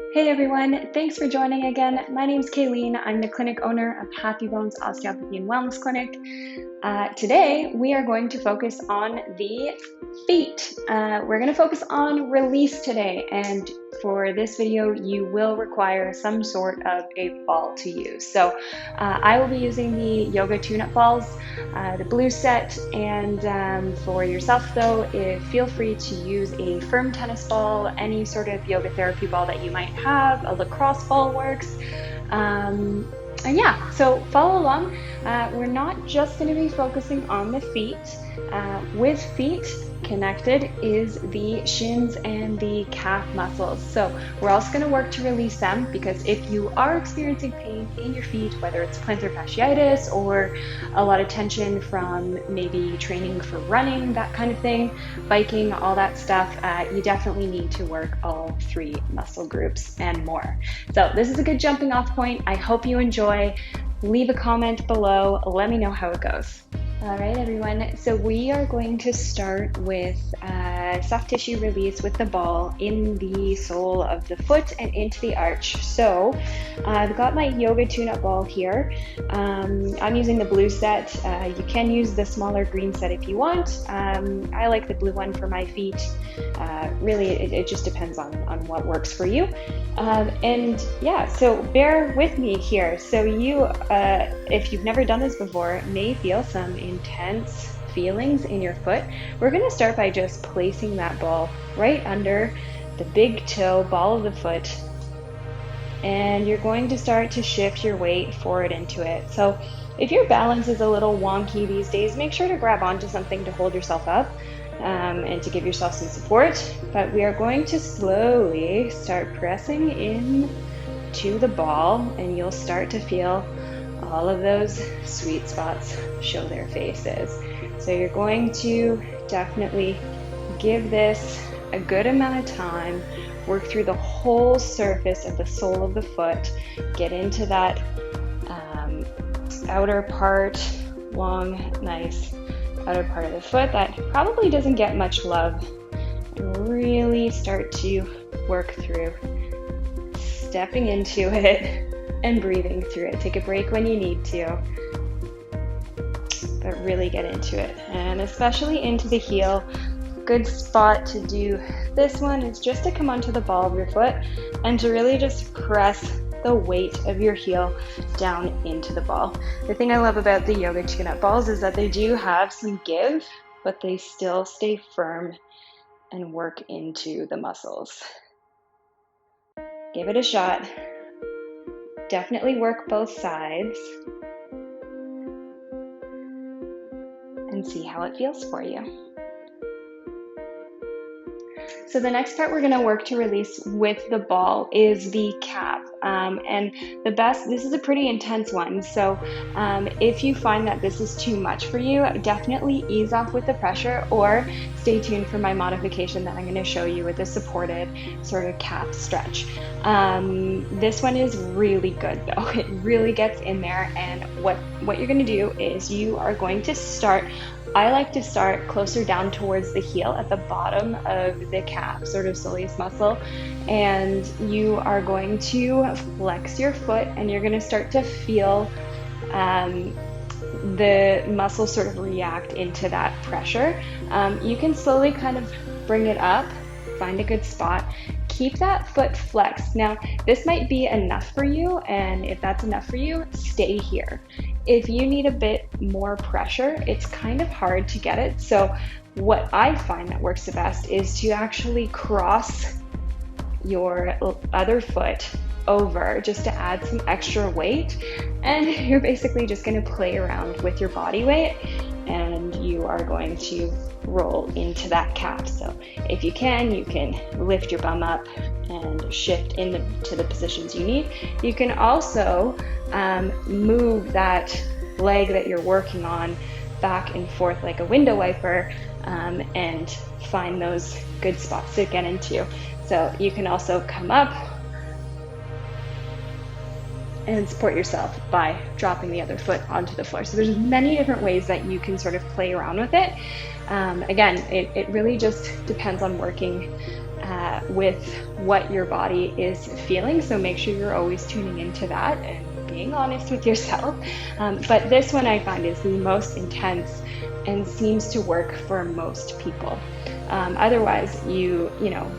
Hey everyone, thanks for joining again. My name's Kaylene. I'm the clinic owner of Happy Bones Osteopathy and Wellness Clinic. Today we are going to focus on the feet. We're going to focus on release today, and for this video you will require some sort of a ball to use. So I will be using the yoga tune-up balls, the blue set, and for yourself though, feel free to use a firm tennis ball, any sort of yoga therapy ball that you might have. A lacrosse ball works. And yeah, so follow along. We're not just going to be focusing on the feet. With feet connected is the shins and the calf muscles. So we're also going to work to release them, because if you are experiencing pain in your feet, whether it's plantar fasciitis or a lot of tension from maybe training for running, that kind of thing, biking, all that stuff, you definitely need to work all three muscle groups and more. So this is a good jumping off point. I hope you enjoy. Leave a comment below. Let me know how it goes. All right, everyone. So we are going to start with soft tissue release with the ball in the sole of the foot and into the arch. So I've got my yoga tune-up ball here. I'm using the blue set. You can use the smaller green set if you want. I like the blue one for my feet. Really, it just depends on what works for you. And yeah, so bear with me here. So you, if you've never done this before, may feel some intense feelings in your foot. We're going to start by just placing that ball right under the big toe, ball of the foot, and you're going to start to shift your weight forward into it. So if your balance is a little wonky these days, make sure to grab onto something to hold yourself up and to give yourself some support. But we are going to slowly start pressing in to the ball, and you'll start to feel all of those sweet spots show their faces. So you're going to definitely give this a good amount of time, work through the whole surface of the sole of the foot, get into that outer part, long, nice outer part of the foot that probably doesn't get much love, and really start to work through stepping into it and breathing through it. Take a break when you need to, but really get into it, and especially into the heel. Good spot to do this one is just to come onto the ball of your foot and to really just press the weight of your heel down into the ball. The thing I love about the yoga tune-up balls is that they do have some give, but they still stay firm and work into the muscles. Give it a shot. Definitely work both sides and see how it feels for you. So the next part we're going to work to release with the ball is the calf. And this is a pretty intense one. So if you find that this is too much for you, definitely ease off with the pressure, or stay tuned for my modification that I'm going to show you with a supported sort of calf stretch. This one is really good though. It really gets in there, and what you're going to do is you are going to start, I like to start closer down towards the heel at the bottom of the calf, sort of soleus muscle, and you are going to flex your foot, and you're going to start to feel the muscle sort of react into that pressure. You can slowly kind of bring it up, find a good spot, keep that foot flexed. Now, this might be enough for you, and if that's enough for you, stay here. If you need a bit more pressure, it's kind of hard to get it. So what I find that works the best is to actually cross your other foot over, just to add some extra weight, and you're basically just going to play around with your body weight, and you are going to roll into that calf. So if you can lift your bum up and shift into the positions you need. You can also move that leg that you're working on back and forth like a window wiper, and find those good spots to get into. So you can also come up and support yourself by dropping the other foot onto the floor. So there's many different ways that you can sort of play around with it. Again, it really just depends on working with what your body is feeling. So make sure you're always tuning into that and being honest with yourself. But this one I find is the most intense and seems to work for most people. Otherwise, you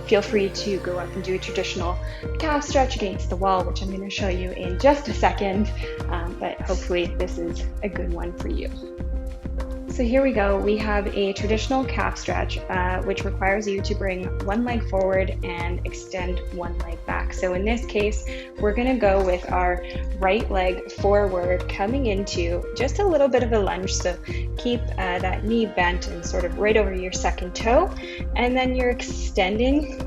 feel free to go up and do a traditional calf stretch against the wall, which I'm going to show you in just a second. But hopefully this is a good one for you. So here we go. We have a traditional calf stretch, which requires you to bring one leg forward and extend one leg back. So in this case, we're going to go with our right leg forward, coming into just a little bit of a lunge. So keep that knee bent and sort of right over your second toe. And then you're extending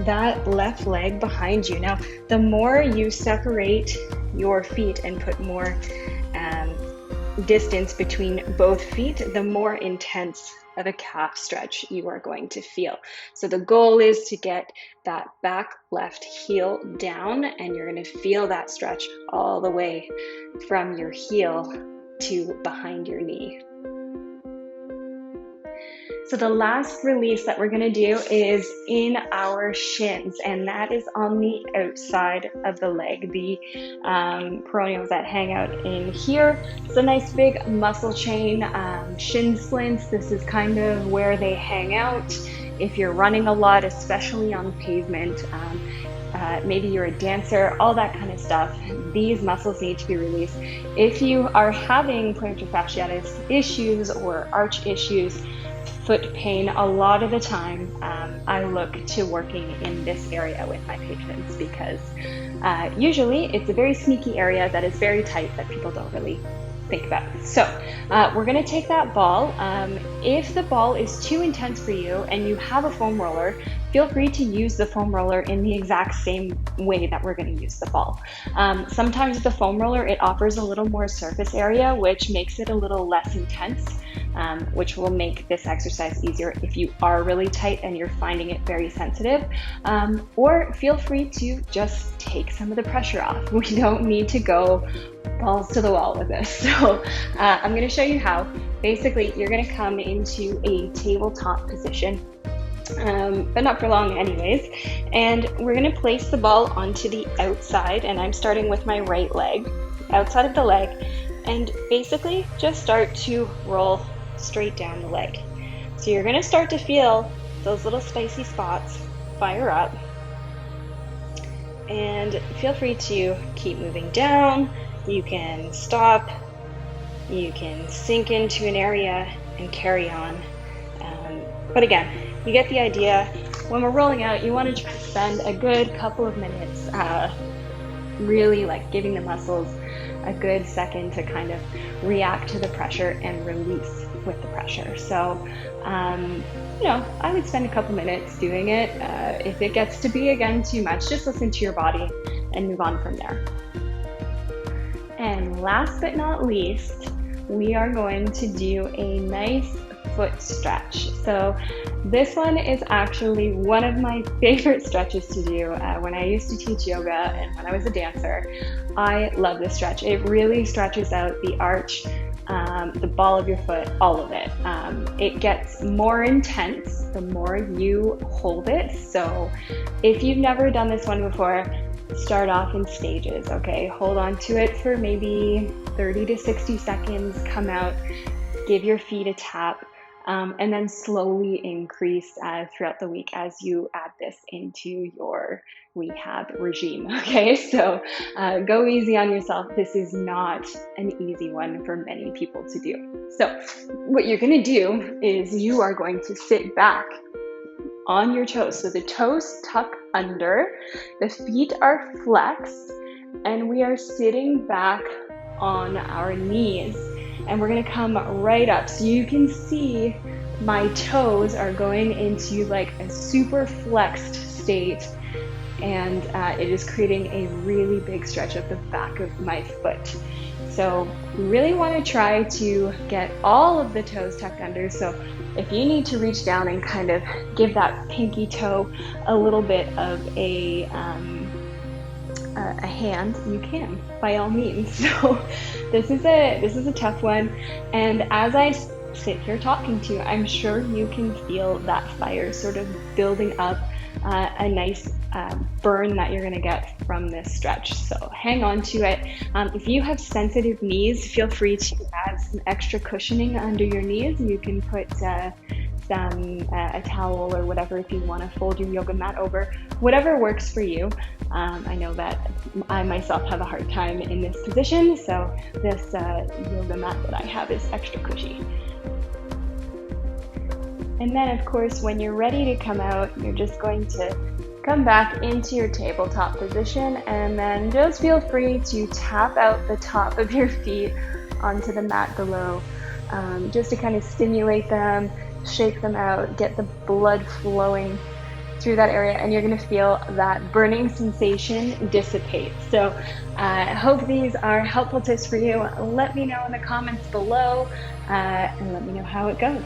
that left leg behind you. Now, the more you separate your feet and put more distance between both feet, the more intense of a calf stretch you are going to feel. So the goal is to get that back left heel down, and you're going to feel that stretch all the way from your heel to behind your knee. So the last release that we're going to do is in our shins, and that is on the outside of the leg, the peroneals that hang out in here. It's a nice big muscle chain, shin splints. This is kind of where they hang out. If you're running a lot, especially on pavement, maybe you're a dancer, all that kind of stuff, these muscles need to be released. If you are having plantar fasciitis issues or arch issues, foot pain, a lot of the time I look to working in this area with my patients, because usually it's a very sneaky area that is very tight that people don't really think about. So we're going to take that ball. If the ball is too intense for you and you have a foam roller, feel free to use the foam roller in the exact same way that we're going to use the ball. Sometimes with the foam roller, it offers a little more surface area, which makes it a little less intense, which will make this exercise easier if you are really tight and you're finding it very sensitive. Or feel free to just take some of the pressure off. We don't need to go balls to the wall with this. So I'm going to show you how. Basically, you're going to come into a tabletop position, but not for long anyways. And we're going to place the ball onto the outside, and I'm starting with my right leg, outside of the leg, and basically just start to roll straight down the leg. So you're going to start to feel those little spicy spots fire up, and feel free to keep moving down. You can stop, you can sink into an area and carry on. But again, you get the idea. When we're rolling out, you want to try to spend a good couple of minutes really like giving the muscles a good second to kind of react to the pressure and release with the pressure. So, I would spend a couple minutes doing it. If it gets to be, again, too much, just listen to your body and move on from there. And last but not least, we are going to do a nice foot stretch. So this one is actually one of my favorite stretches to do. When I used to teach yoga and when I was a dancer, I love this stretch. It really stretches out the arch, the ball of your foot, all of it. It gets more intense the more you hold it. So if you've never done this one before, start off in stages, okay? Hold on to it for maybe 30 to 60 seconds, come out, give your feet a tap, and then slowly increase throughout the week as you add this into your rehab regime, okay? So go easy on yourself. This is not an easy one for many people to do. So what you're gonna do is you are going to sit back on your toes. So the toes tuck under, the feet are flexed, and we are sitting back on our knees, and we're gonna come right up. So you can see my toes are going into like a super flexed state, and it is creating a really big stretch of the back of my foot. So we really want to try to get all of the toes tucked under. So if you need to reach down and kind of give that pinky toe a little bit of a hand, you can, by all means. So this is a tough one, and as I sit here talking to you, I'm sure you can feel that fire sort of building up a nice burn that you're going to get from this stretch. So hang on to it. If you have sensitive knees, feel free to add some extra cushioning under your knees. You can put a towel or whatever if you want to fold your yoga mat over, whatever works for you. I know that I myself have a hard time in this position, so this yoga mat that I have is extra cushy. And then of course, when you're ready to come out, you're just going to come back into your tabletop position, and then just feel free to tap out the top of your feet onto the mat below, just to kind of stimulate them, shake them out, get the blood flowing through that area, and you're going to feel that burning sensation dissipate. So I hope these are helpful tips for you. Let me know in the comments below and let me know how it goes.